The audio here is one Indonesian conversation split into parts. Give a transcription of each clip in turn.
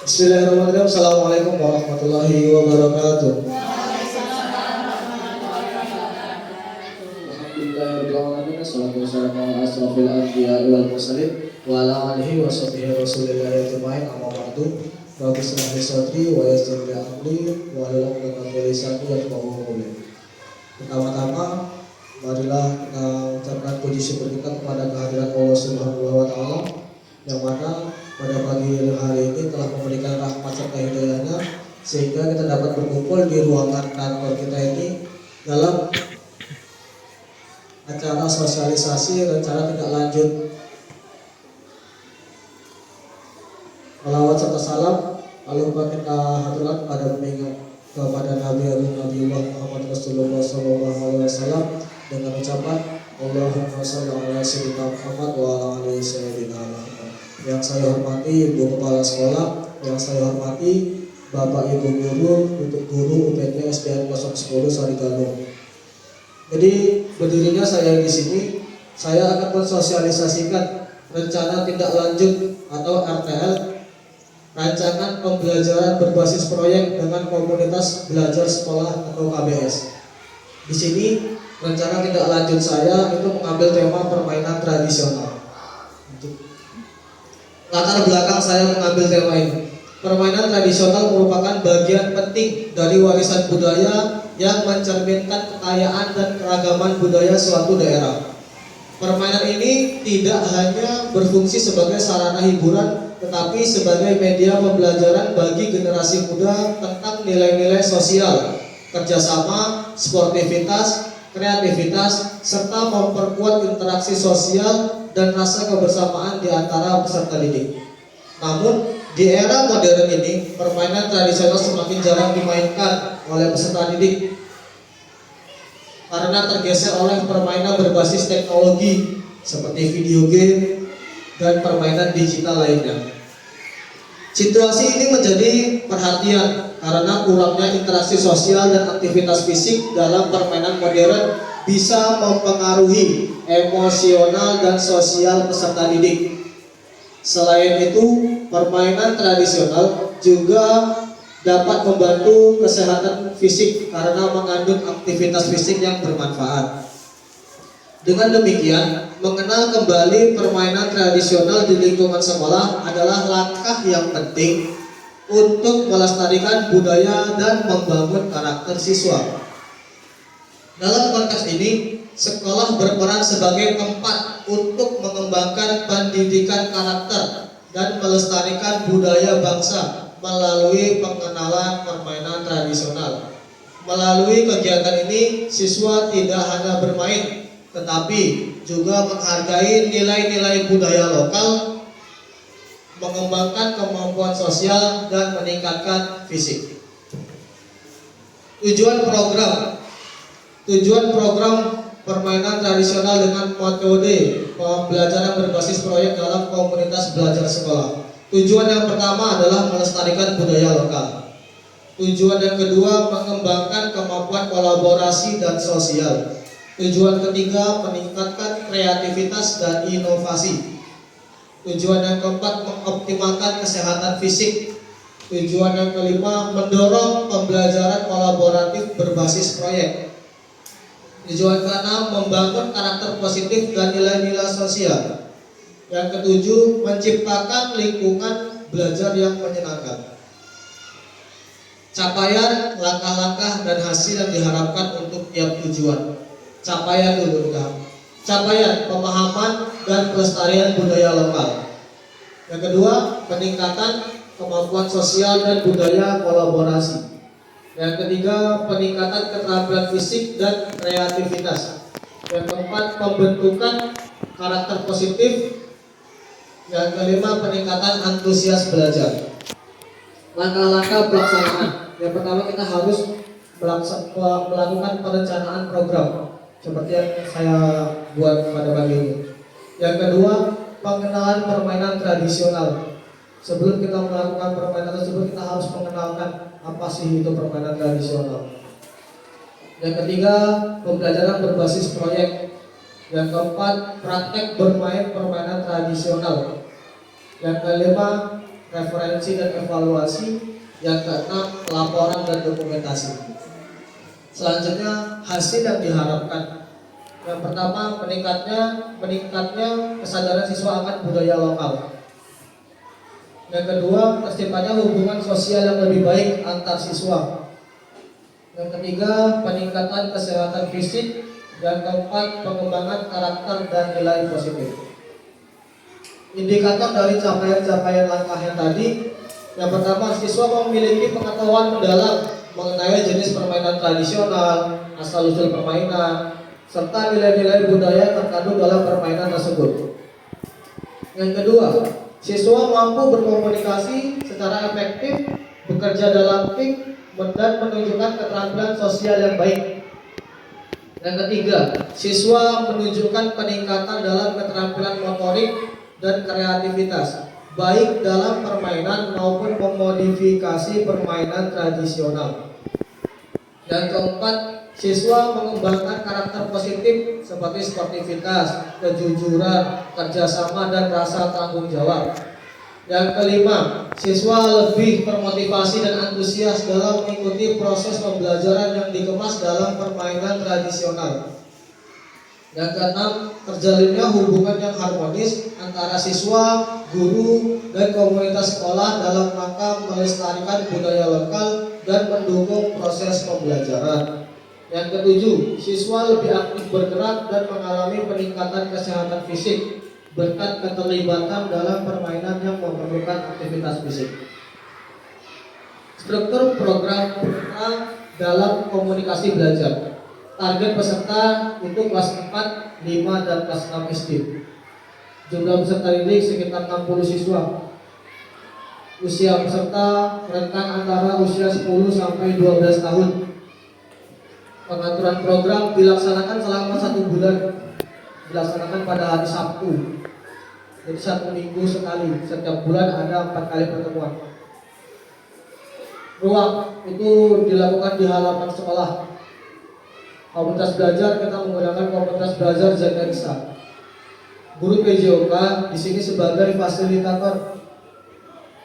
Bismillahirrahmanirrahim. Assalamualaikum warahmatullahi wabarakatuh. Alhamdulillahirrahmanirrahim. Assalatu wassalamu ala asrafil anbiya'i wal mursalin wa ala alihi wa sahbihi rasulillahi ajma'in. Amma ba'du. Rabbi shrah li sadri wa yassir li amri wa hlul 'uqdatam min lisani yafqahu qawli. Pertama-tama marilah kita ucapkan puji syukur kita kepada kehadiran Allah Subhanahu wa taala yang mana pada pagi hari ini telah memberikan rahmat serta hidayahnya sehingga kita dapat berkumpul di ruangan kantor kita ini dalam acara sosialisasi rencana tindak lanjut melawat serta salam. Lalu kita haturkan pada mengingat kepada Nabi Nabiullah Muhammad Rasulullah SAW dengan ucapan Allahumma shalli ala sayyidina Muhammad wa ala ali sayyidina Muhammad. Yang saya hormati Ibu Kepala Sekolah, yang saya hormati Bapak Ibu Guru, untuk Guru UPT SDN 010 Sarigalung. Jadi berdirinya saya di sini, saya akan mensosialisasikan rencana tindak lanjut atau RTL, rancangan pembelajaran berbasis proyek dengan komunitas belajar sekolah atau KBS. Di sini rencana tindak lanjut saya itu mengambil tema permainan tradisional. Latar belakang saya mengambil tema ini, permainan tradisional merupakan bagian penting dari warisan budaya yang mencerminkan kekayaan dan keragaman budaya suatu daerah. Permainan ini tidak hanya berfungsi sebagai sarana hiburan, tetapi sebagai media pembelajaran bagi generasi muda tentang nilai-nilai sosial, kerjasama, sportivitas, kreativitas, serta memperkuat interaksi sosial dan rasa kebersamaan di antara peserta didik. Namun, di era modern ini, permainan tradisional semakin jarang dimainkan oleh peserta didik karena tergeser oleh permainan berbasis teknologi seperti video game dan permainan digital lainnya. Situasi ini menjadi perhatian karena kurangnya interaksi sosial dan aktivitas fisik dalam permainan modern bisa mempengaruhi emosional dan sosial peserta didik. Selain itu, permainan tradisional juga dapat membantu kesehatan fisik karena mengandung aktivitas fisik yang bermanfaat. Dengan demikian, mengenal kembali permainan tradisional di lingkungan sekolah adalah langkah yang penting untuk melestarikan budaya dan membangun karakter siswa. Dalam konteks ini, sekolah berperan sebagai tempat untuk mengembangkan pendidikan karakter dan melestarikan budaya bangsa melalui pengenalan permainan tradisional. Melalui kegiatan ini, siswa tidak hanya bermain, tetapi juga menghargai nilai-nilai budaya lokal, mengembangkan kemampuan sosial, dan meningkatkan fisik. Tujuan program permainan tradisional dengan metode pembelajaran berbasis proyek dalam komunitas belajar sekolah. Tujuan yang pertama adalah melestarikan budaya lokal. Tujuan yang kedua, mengembangkan kemampuan kolaborasi dan sosial. Tujuan ketiga, meningkatkan kreativitas dan inovasi. Tujuan yang keempat, mengoptimalkan kesehatan fisik. Tujuan yang kelima, mendorong pembelajaran kolaboratif berbasis proyek. Tujuan keenam, membangun karakter positif dan nilai-nilai sosial. Yang ketujuh, menciptakan lingkungan belajar yang menyenangkan. Capaian, langkah-langkah, dan hasil yang diharapkan untuk tiap tujuan. Capaian dulu kita. Capaian, pemahaman dan pelestarian budaya lokal. Yang kedua, peningkatan kemampuan sosial dan budaya kolaborasi. Yang ketiga, peningkatan keterampilan fisik dan kreativitas. Yang keempat, pembentukan karakter positif. Yang kelima, peningkatan antusias belajar. Langkah-langkah pelaksanaan. Yang pertama, kita harus melakukan perencanaan program seperti yang saya buat pada pagi ini. Yang kedua, pengenalan permainan tradisional. Sebelum kita melakukan permainan tersebut, kita harus mengenalkan apa sih itu permainan tradisional. Yang ketiga, pembelajaran berbasis proyek. Yang keempat, praktek bermain permainan tradisional. Yang kelima, referensi dan evaluasi. Yang keenam, laporan dan dokumentasi. Selanjutnya, hasil yang diharapkan. Yang pertama, meningkatnya kesadaran siswa akan budaya lokal. Yang kedua, terciptanya hubungan sosial yang lebih baik antar siswa. Yang ketiga, peningkatan kesehatan fisik. Dan keempat, pengembangan karakter dan nilai positif. Indikator dari capaian-capaian langkah yang tadi. Yang pertama, siswa memiliki pengetahuan mendalam mengenai jenis permainan tradisional, asal-usul permainan, serta nilai-nilai budaya yang terkandung dalam permainan tersebut. Yang kedua, siswa mampu berkomunikasi secara efektif, bekerja dalam tim, dan menunjukkan keterampilan sosial yang baik. Yang ketiga, siswa menunjukkan peningkatan dalam keterampilan motorik dan kreativitas, baik dalam permainan maupun memodifikasi permainan tradisional. Dan keempat, siswa mengembangkan karakter positif seperti sportivitas, kejujuran, kerjasama, dan rasa tanggung jawab. Yang kelima, siswa lebih termotivasi dan antusias dalam mengikuti proses pembelajaran yang dikemas dalam permainan tradisional. Yang keenam, terjalinnya hubungan yang harmonis antara siswa, guru, dan komunitas sekolah dalam rangka melestarikan budaya lokal dan mendukung proses pembelajaran. Yang ketujuh, siswa lebih aktif bergerak dan mengalami peningkatan kesehatan fisik berkat keterlibatan dalam permainan yang memerlukan aktivitas fisik. Struktur program dalam komunikasi belajar. Target peserta itu kelas 4, 5, dan kelas 6 SD. Jumlah peserta didik sekitar 60 siswa. Usia peserta rentang antara usia 10 sampai 12 tahun. Pengaturan program dilaksanakan selama 1 bulan. Dilaksanakan pada hari Sabtu. Jadi 1 minggu sekali. Setiap bulan ada 4 kali pertemuan. Ruang itu dilakukan di halaman sekolah. Komunitas belajar kita menggunakan komunitas belajar Zeneksa. Guru PJOK di sini sebagai fasilitator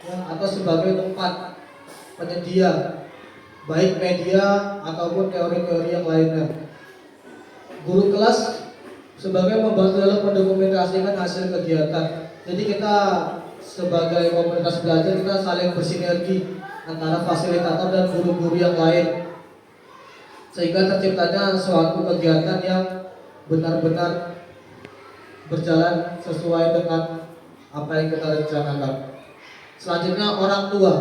ya, atau sebagai tempat penyedia baik media ataupun teori-teori yang lainnya. Guru kelas sebagai membantu dalam mendokumentasikan hasil kegiatan. Jadi kita sebagai komunitas belajar kita saling bersinergi antara fasilitator dan guru-guru yang lain, sehingga terciptanya suatu kegiatan yang benar-benar berjalan sesuai dengan apa yang kita rencanakan. Selanjutnya orang tua.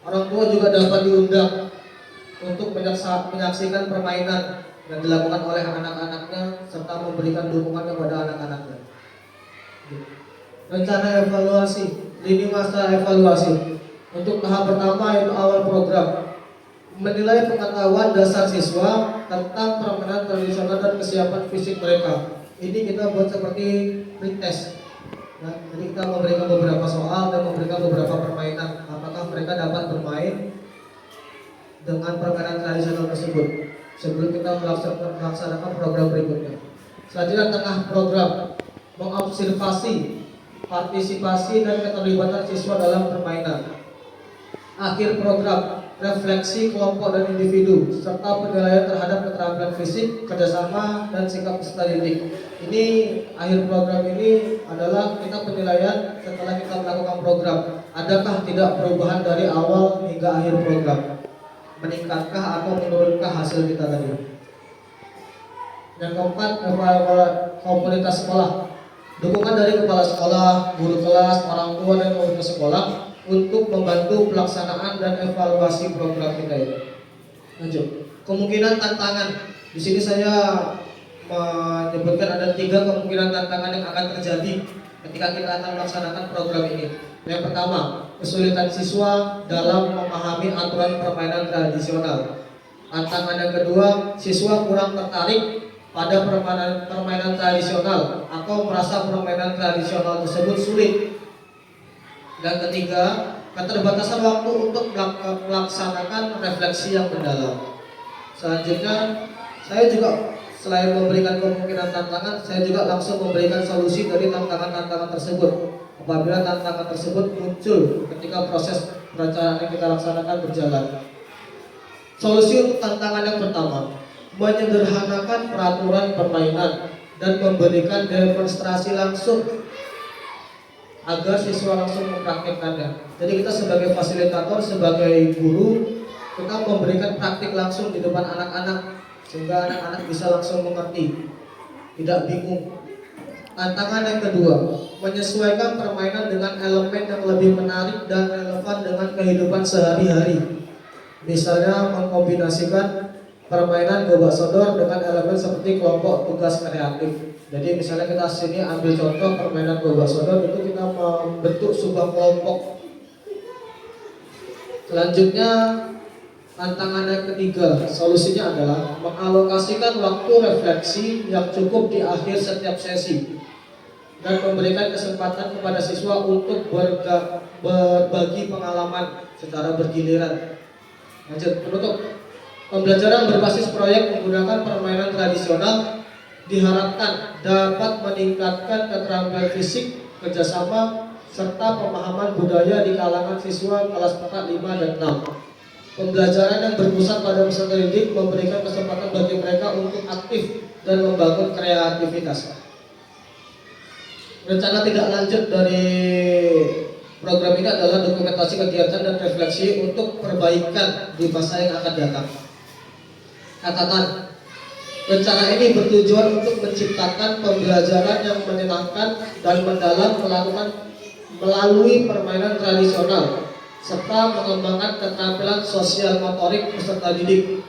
Orang tua juga dapat diundang untuk menyaksikan permainan yang dilakukan oleh anak-anaknya serta memberikan dukungan kepada anak-anaknya. Rencana evaluasi, lini masa evaluasi. Untuk tahap pertama yaitu awal program, menilai pengetahuan dasar siswa tentang permainan tradisional dan kesiapan fisik mereka. Ini kita buat seperti pretest. Nah, jadi kita memberikan beberapa soal dan memberikan beberapa permainan. Apakah mereka dapat bermain dengan permainan tradisional tersebut sebelum kita melaksanakan program berikutnya. Selanjutnya tengah program, mengobservasi partisipasi dan keterlibatan siswa dalam permainan. Akhir program, refleksi kelompok dan individu serta penilaian terhadap keterampilan fisik, kerjasama, dan sikap peserta didik. Ini akhir program ini adalah kita penilaian setelah kita melakukan program. Adakah tidak perubahan dari awal hingga akhir program? Meningkatkah atau menurunkah hasil kita tadi? Yang keempat, komunitas sekolah. Dukungan dari kepala sekolah, guru kelas, orang tua, dan komunitas sekolah untuk membantu pelaksanaan dan evaluasi program kita ini. Lanjut. Kemungkinan tantangan. Di sini saya menyebutkan ada 3 kemungkinan tantangan yang akan terjadi ketika kita akan melaksanakan program ini. Yang pertama, kesulitan siswa dalam memahami aturan permainan tradisional. Tantangan yang kedua, siswa kurang tertarik pada permainan tradisional atau merasa permainan tradisional tersebut sulit. Dan ketiga, keterbatasan waktu untuk melaksanakan refleksi yang mendalam. Selanjutnya, saya juga selain memberikan kemungkinan tantangan, saya juga langsung memberikan solusi dari tantangan-tantangan tersebut. apabila tantangan tersebut muncul ketika proses perencanaan yang kita laksanakan berjalan. Solusi untuk tantangan yang pertama, menyederhanakan peraturan permainan dan memberikan demonstrasi langsung agar siswa langsung mempraktikkannya. Jadi kita sebagai fasilitator, sebagai guru, kita memberikan praktik langsung di depan anak-anak sehingga anak-anak bisa langsung mengerti, tidak bingung. Tantangan yang kedua, menyesuaikan permainan dengan elemen yang lebih menarik dan relevan dengan kehidupan sehari-hari. Misalnya mengkombinasikan permainan gobak sodor dengan elemen seperti kelompok tugas kreatif. Jadi misalnya kita sini ambil contoh permainan gobak sodor, itu kita membentuk sebuah kelompok. Selanjutnya tantangan yang ketiga, solusinya adalah mengalokasikan waktu refleksi yang cukup di akhir setiap sesi dan memberikan kesempatan kepada siswa untuk berbagi pengalaman secara bergiliran. Lanjut, penutup. Pembelajaran berbasis proyek menggunakan permainan tradisional diharapkan dapat meningkatkan keterampilan fisik, kerjasama, serta pemahaman budaya di kalangan siswa kelas 4, 5, dan 6. Pembelajaran yang berpusat pada peserta didik memberikan kesempatan bagi mereka untuk aktif dan membangun kreativitas. Rencana tidak lanjut dari program ini adalah dokumentasi kegiatan dan refleksi untuk perbaikan di masa yang akan datang. Catatan, rencana ini bertujuan untuk menciptakan pembelajaran yang menyenangkan dan mendalam melalui permainan tradisional serta mengembangkan keterampilan sosial motorik peserta didik.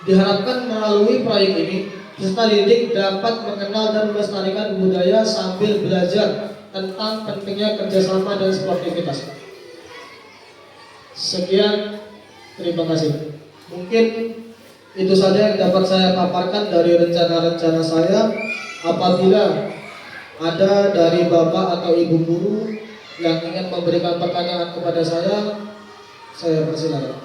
Diharapkan melalui proyek ini, peserta didik dapat mengenal dan melestarikan budaya sambil belajar tentang pentingnya kerjasama dan sportivitas. Sekian, terima kasih. Mungkin itu saja yang dapat saya paparkan dari rencana-rencana saya. Apabila ada dari Bapak atau Ibu guru yang ingin memberikan pertanyaan kepada saya persilakan.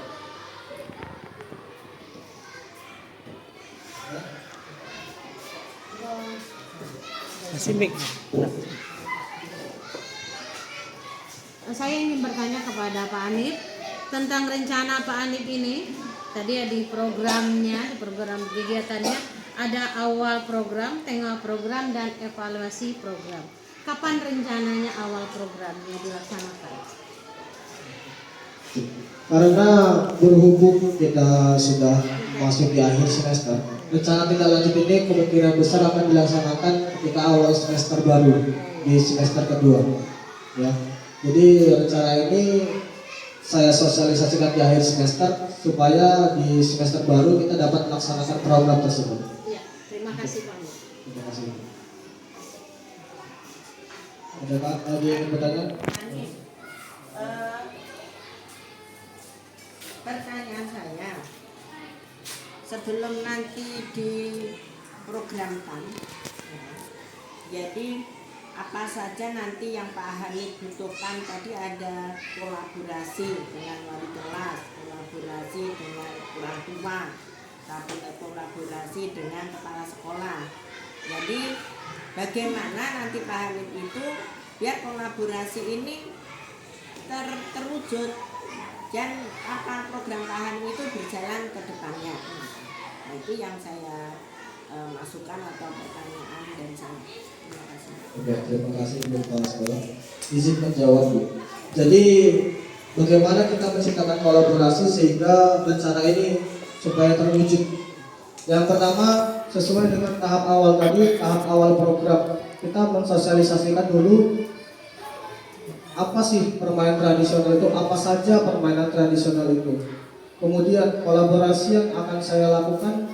Saya ingin bertanya kepada Pak Anip tentang rencana Pak Anip ini. Tadi ya di programnya, di program kegiatannya ada awal program, tengah program, dan evaluasi program. Kapan rencananya awal programnya dilaksanakan? Karena berhubung kita sudah masuk di akhir semester, rencana tindak lanjut ini kemungkinan besar akan dilaksanakan ketika awal semester baru di semester kedua. Ya, jadi rencana ini saya sosialisasikan di akhir semester supaya di semester baru kita dapat melaksanakan program tersebut. Ya, terima kasih Pak Anip. Terima kasih. Ada lagi yang bertanya? Pertanyaan saya, sebelum nanti diprogramkan, jadi apa saja nanti yang Pak Hanif butuhkan? Tadi ada kolaborasi dengan wali kelas, kolaborasi dengan orang tua, tapi kolaborasi dengan kepala sekolah. Jadi bagaimana nanti Pak Hanif itu biar kolaborasi ini terwujud dan apa program Pak Hanif itu berjalan ke depannya. Nah, itu yang saya masukkan atau pertanyaan dan saya. Terima kasih. Oke, terima kasih Bu Kepala Sekolah. Izin menjawab Bu. Jadi bagaimana kita menciptakan kolaborasi sehingga rencana ini supaya terwujud? Yang pertama, sesuai dengan tahap awal tadi, tahap awal program, kita mensosialisasikan dulu apa sih permainan tradisional itu, apa saja permainan tradisional itu. Kemudian kolaborasi yang akan saya lakukan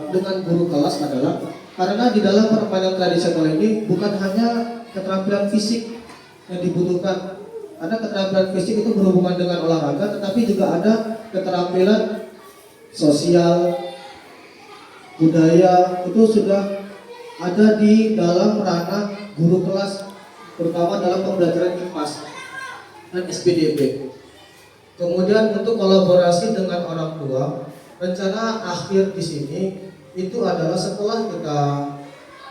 dengan guru kelas adalah karena di dalam permainan tradisional ini bukan hanya keterampilan fisik yang dibutuhkan, karena keterampilan fisik itu berhubungan dengan olahraga, tetapi juga ada keterampilan sosial, budaya, itu sudah ada di dalam ranah guru kelas, terutama dalam pembelajaran IPAS dan SPDP. Kemudian untuk kolaborasi dengan orang tua, rencana akhir di sini itu adalah setelah kita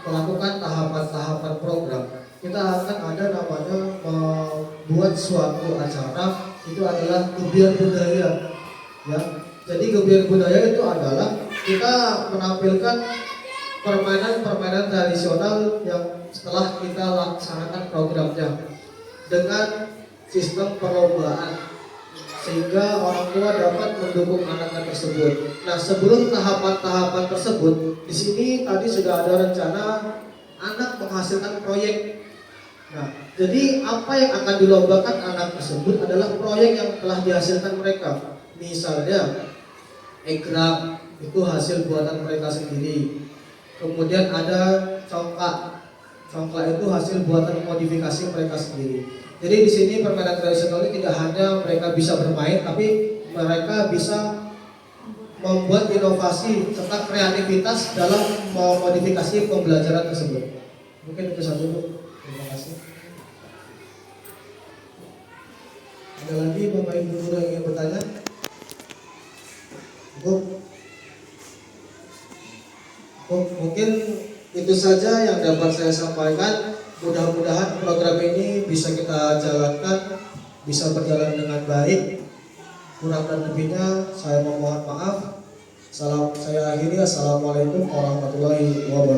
melakukan tahapan-tahapan program, kita akan ada namanya membuat suatu acara, itu adalah gebiar budaya ya. Jadi gebiar budaya itu adalah kita menampilkan permainan-permainan tradisional yang setelah kita laksanakan programnya dengan sistem perlombaan, sehingga orang tua dapat mendukung anak-anak tersebut. Nah, sebelum tahapan-tahapan tersebut, di sini tadi sudah ada rencana anak menghasilkan proyek. Nah, jadi apa yang akan dilombakan anak tersebut adalah proyek yang telah dihasilkan mereka. Misalnya, egrang itu hasil buatan mereka sendiri. Kemudian ada congklak. Congklak itu hasil buatan modifikasi mereka sendiri. Jadi di sini permainan tradisional ini tidak hanya mereka bisa bermain, tapi mereka bisa membuat inovasi serta kreativitas dalam memodifikasi pembelajaran tersebut. Mungkin itu saja, Bu. Terima kasih. Ada lagi Bapak Ibu guru yang ingin bertanya? Bu, mungkin itu saja yang dapat saya sampaikan. Mudah-mudahan program ini bisa kita jalankan, bisa berjalan dengan baik. Kurang dan lebihnya saya memohon maaf. Saya akhiri. Assalamualaikum warahmatullahi wabarakatuh.